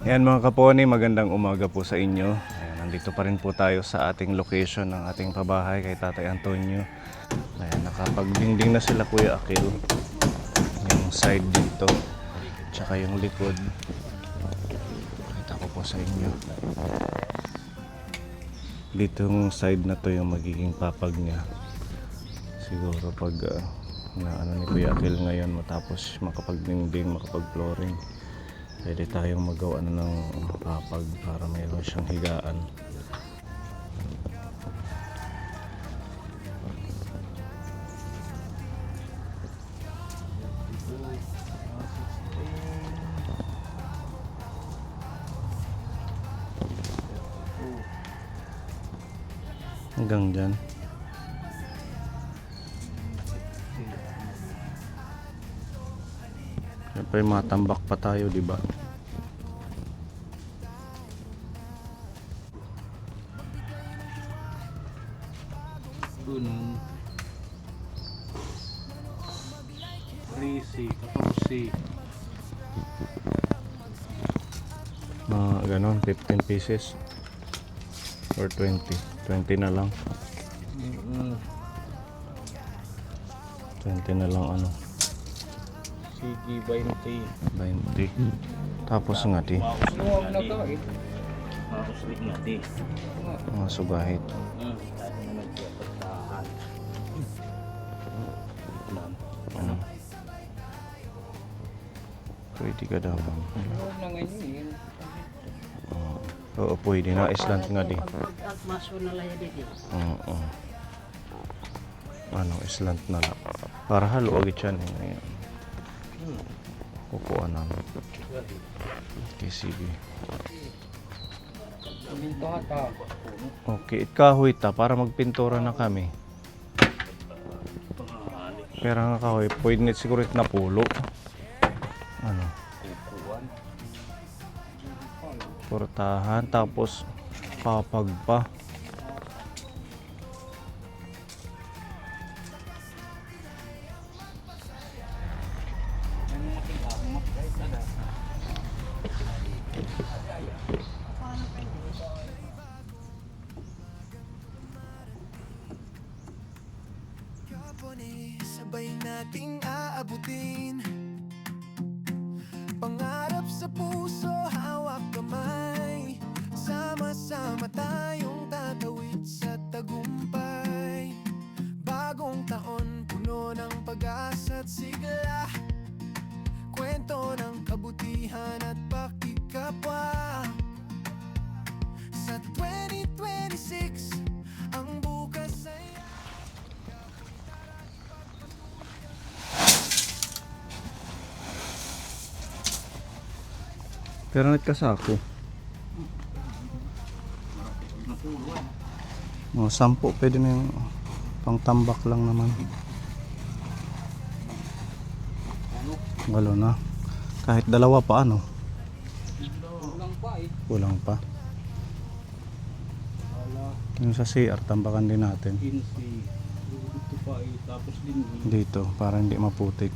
Ayan mga kaponi, magandang umaga po sa inyo. Ayan, nandito pa rin po tayo sa ating location ng ating pabahay kay Tatay Antonio. Ayan, nakapagdingding na sila Kuya Akil. Yung side dito, tsaka yung likod. Kita ko po sa inyo. Dito yung side na to yung magiging papag niya. Siguro pag na ano ni Kuya Akil ngayon matapos makapagdingding, makapag-flooring, pwede tayong magawa ng papag para mayroon siyang higaan. Hanggang dyan. Siyempre matambak pa tayo, di ba? Gunung 13, 14. Mga ganon, 15 pieces or 20 na lang. 20 na lang ano, Sige, 20. 20. Tapos nga di Huwag na to eh. Makuslit nga di. mga sugahit. Dahil na nagpapagtahan. Ano? Pwede ka daw. Huwag na ngayon. Oo, pwede na. Island nga di. Maso na lang dito. Oo. Ano, island na lang. Para halo agad yan. Ngayon. Kukuha namin. Okay, sige. Minto hata. Okay, kahoy ta para magpintura na kami. Pero nga kahoy, pwede net siguro na pulo. Ano? Portahan, tapos papag pa. Sabay nating aabutin pangarap sa puso, hawak kamay. Sama-sama tayong tatawid sa tagumpay. Bagong taon, puno ng pag-asa at sigla. Kwento ng kabutihan at pakikapwa. Sa 2026, ang bukas ay Pero nagkasako. Mga 10 pwede na yung pangtambak lang naman. Walo na. Kahit dalawa pa ano. Kulang pa eh. Kulang pa. Wala. Yung sa CR, tambakan din natin. 15. Dito pa eh. Tapos din. Dito, para hindi maputik.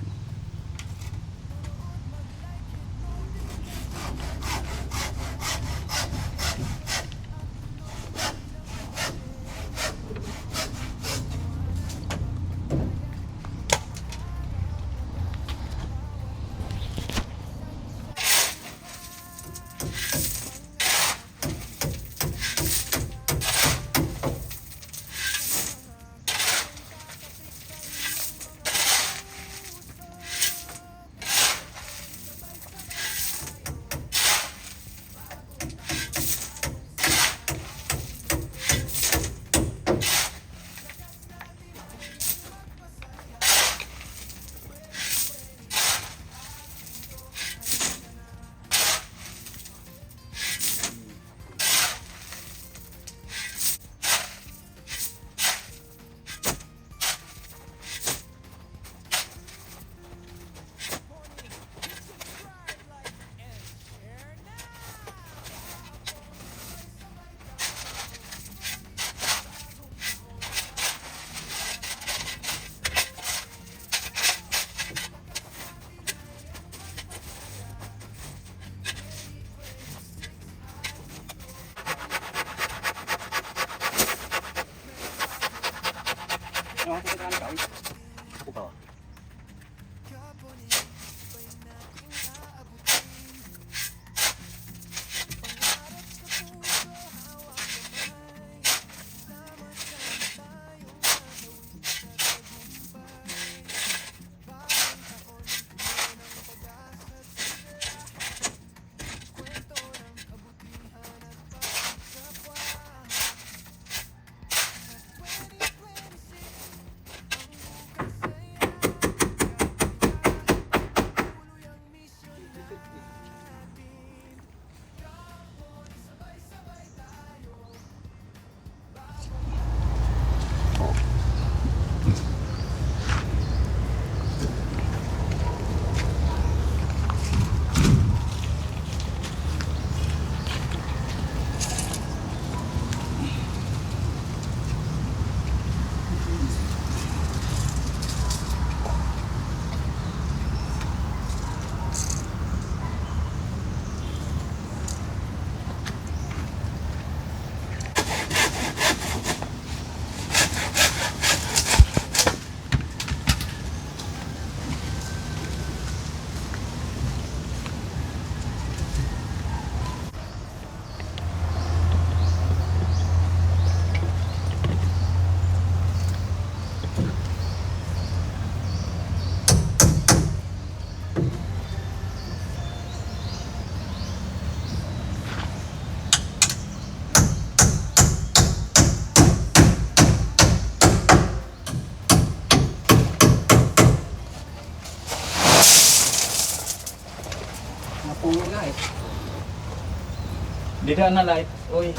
Dida na light. Uy.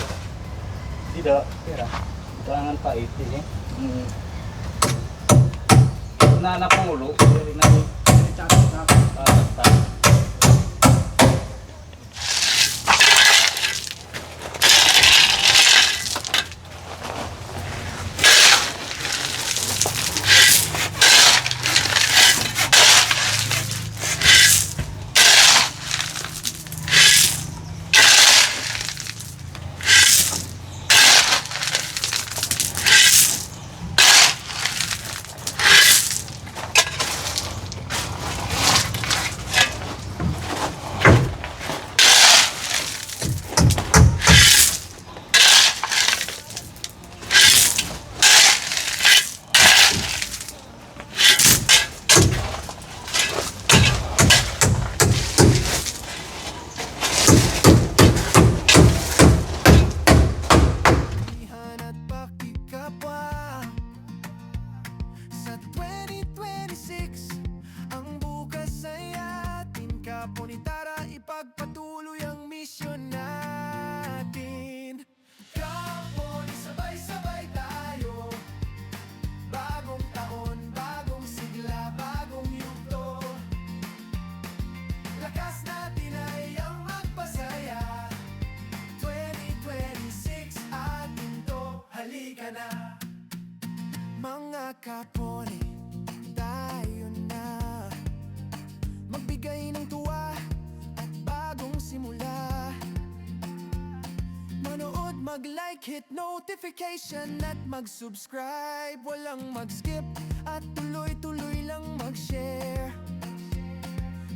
Dida. Pera. Tangan pa iti eh. Na napangulo. Dari na ni. Kabutihan at pakikapwa. Sa 2026, ang bukas ay atin. Kapunitara, ipagpatuloy ang misyon natin. Kapon, sabay-sabay tayo. Bagong taon, bagong sigla, bagong yugto. Lakas natin ay ang magpasaya. 2026 atin to, halika na. Mga kapone, tayo na. Magbigay ng tuwa at bagong simula. Manood, mag-like, hit notification at mag-subscribe. Walang mag-skip at tuloy-tuloy lang mag-share.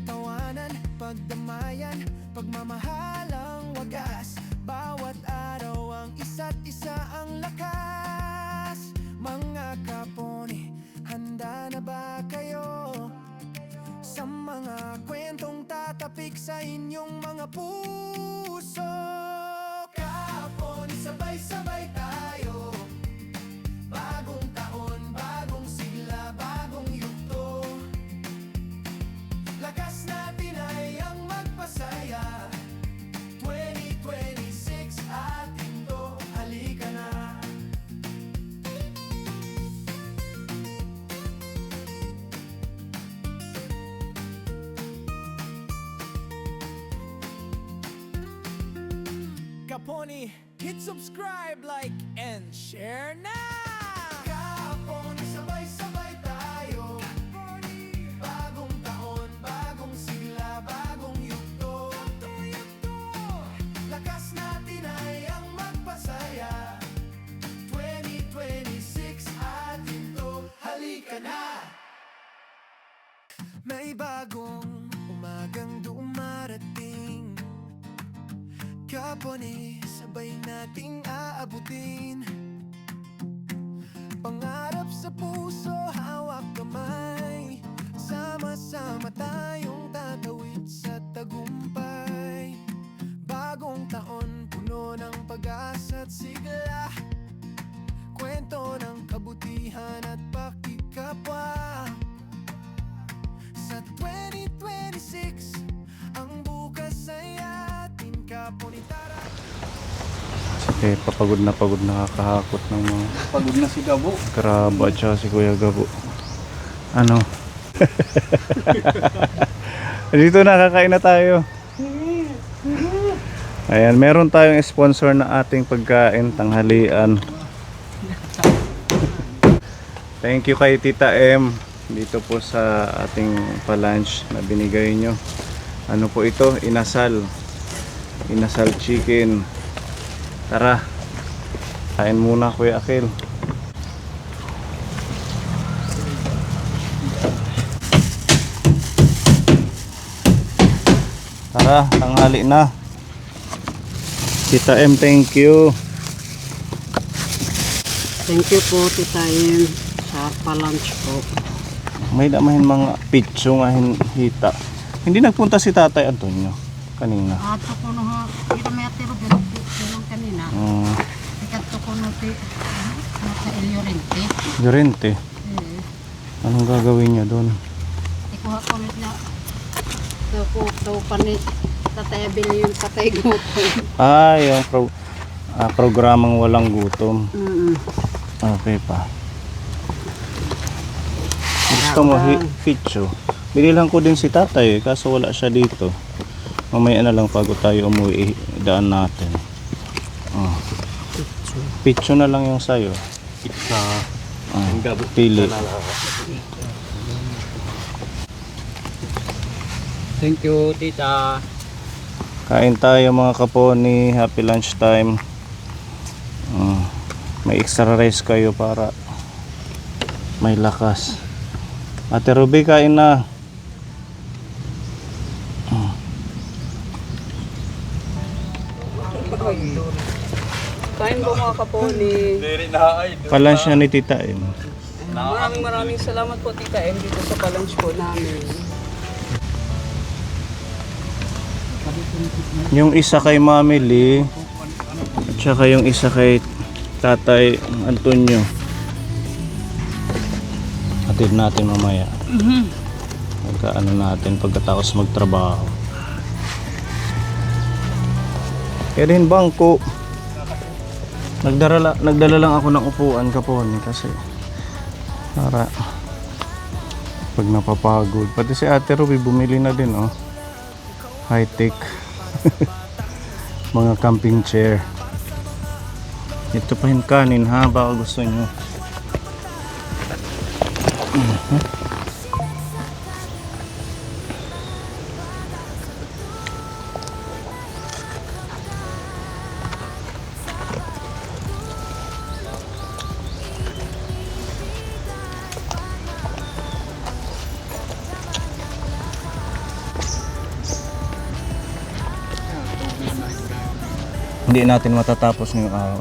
Tawanan, pagdamayan, pagmamahalang wagas. Bawat araw ang isa't isa ang lakas. Mga kapone, handa na ba kayo? Sa mga kwentong tatapik sa inyong mga puso. Kapon, sabay-sabay tayo. Bagong taon, bagong sigla, bagong yugto. Lakas natin ay ang magpasaya. 2026 atin to, halika na. Kaponi, hit subscribe, like, and share na! Kaponi, sabay-sabay tayo. Bagong taon, bagong sigla, bagong yugto. Lakas natin ay ang magpasaya. 2026 atin to, halika na! May bagong umagang dumarating. Kapone, sabay nating aabutin. Pangarap sa puso, hawak kamay. Sama-sama tayong tatawid sa tagumpay. Bagong taon, puno ng pag-asa at sigla. Kwento ng kabutihan at pakikapwa. Sa 2026, ang bukas ay atin. Kapunitara. Eh, papagod na kakahakot ng mga Pagod na si Gabo. Karaba at saka si Kuya Gabo. Ano? Dito na, kakain na tayo. Ayan, meron tayong sponsor na ating pagkain, tanghalian. Thank you kay Tita M dito po sa ating pa-lunch na binigay nyo. Ano po ito? Inasal chicken. Tara, kain muna Kuya Akil. Tara, tanghali na. Tita M, thank you. Thank you po, Tita M, sa pa-lunch po. May damahin mga pitso nga hita. Hindi nagpunta si Tatay Antonio kanina. Ato ko no ha, kita may atiro pero kanina. Ikat to ko no ti nasa Llorente. Llorente. Anong gagawin niya doon? Ikuha ko ulit niya. Daw ko, daw panit. Tatay Abili yung patay gutom. Yung programang walang gutom. Okay pa. Gusto mo Ficho? Binilang ko din si tatay kaso wala siya dito. Mamaya na lang bago tayo umuwi, daan natin. Picho na lang yung sayo. Pizza. Pili. Thank you, tita. Kain tayo mga kaponi. Happy lunch time. May extra rice kayo para may lakas. Ate Ruby, kain na. Kain po mga kaponi. Pa-lunch na ni Tita M. Maraming salamat po Tita M dito sa palunch po namin. Yung isa kay Mami Lee at saka yung isa kay Tatay Antonio. Hatid natin mamaya. Magkaano natin pagkatapos magtrabaho. Kaya rin bangko. Nagdala lang ako ng upuan kapon kasi para pag napapagod. Pati si Ate Ruby bumili na din high tech mga camping chair. Ito pa yung kanin ha, baka gusto nyo. Hindi natin matatapos ngayong araw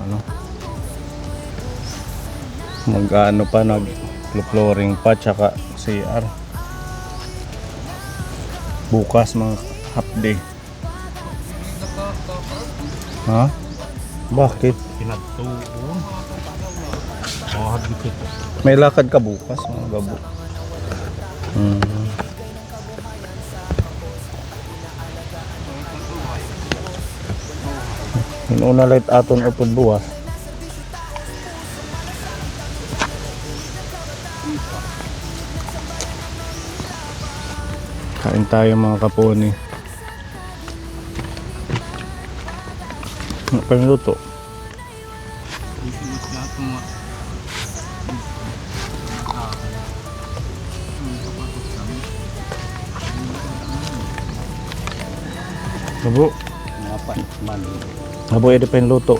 nag-ano pa, nag-flooring pa tsaka CR. Bukas mga half day. Ha? Bakit? May lakad ka bukas mga gabo. Inuna light aton upod buwas. Kain tayo mga kaponi. Ano pa yung luto? Gabo. Gabo, edi pa yung luto.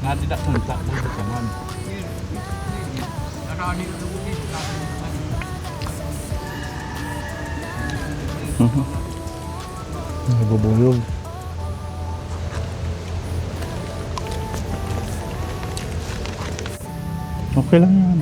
Tidak suntak pun jangan. Nabubuyog. Okay lang yan.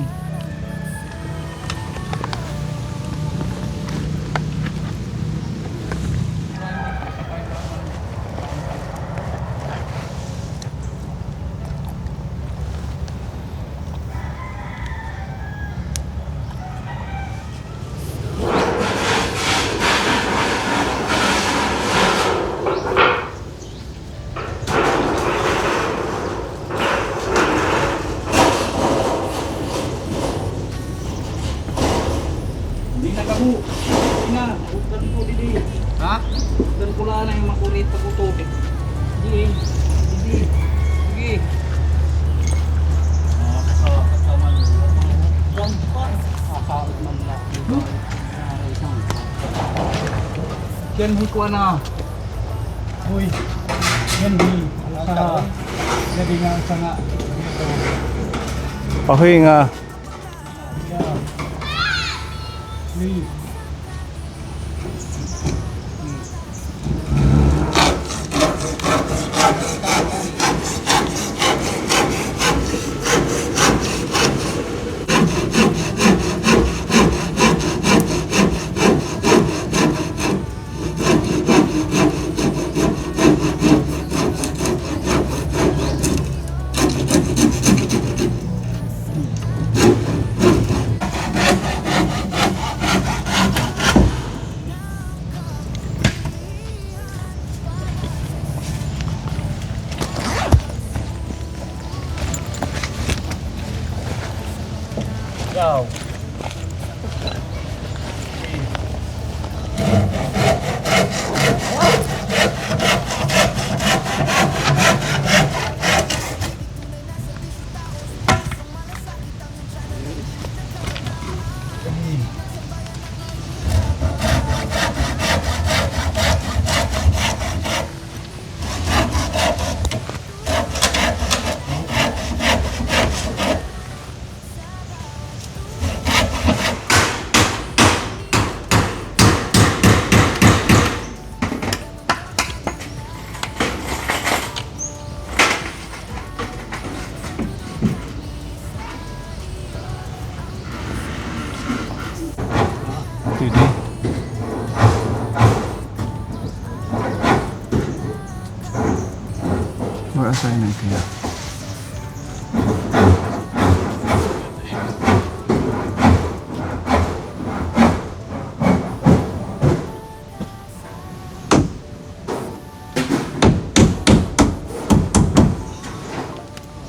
Hindi na kamu. Hindi na. Utdan ko didi. Ha? Utdan ko lang na yung makulit pag utubig. Hindi. Hindi. Sige. Kasama nyo. Gampan. Kakaot man na. Yan hikwa na. Uy. Yan di. Sa. Jadi nga sa nga. Pahoy nga. Lee. Ikaw. Pwede. More assignment here.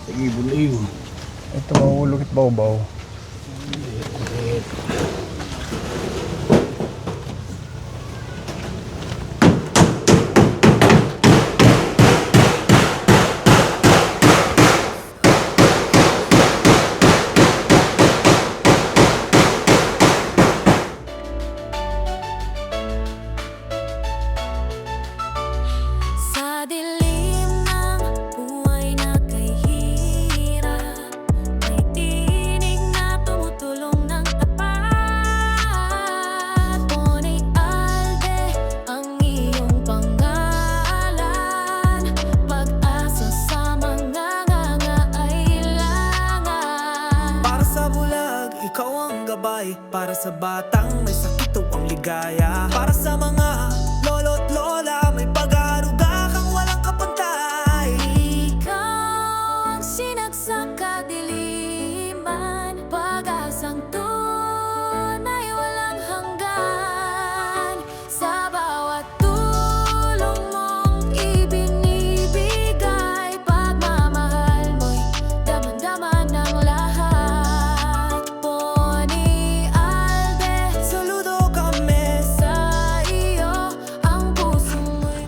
Sige, buliw. Ito mahulog at baw-baw. Sa dilim ng buhay na kay hirap, may tinig na tumutulong ng tapat. Pony Alde ang iyong pangalan, pag-asa sa mga nangangailangan. Para sa bulag, ikaw ang gabay. Para sa batang may sakit o ang ligaya. Para sa mga lolo't lola, may pag-aaruga kang walang kapantay. Ikaw ang sinagsak kadiliman, pag-asang tunay walang hanggan. Sa bawat tulong mong ibinibigay, pagmamahal mo'y daman-daman ng lahat. Pony Alde, Saludo kami. sa iyo ang puso mo'y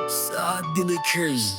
Sa Dilikers.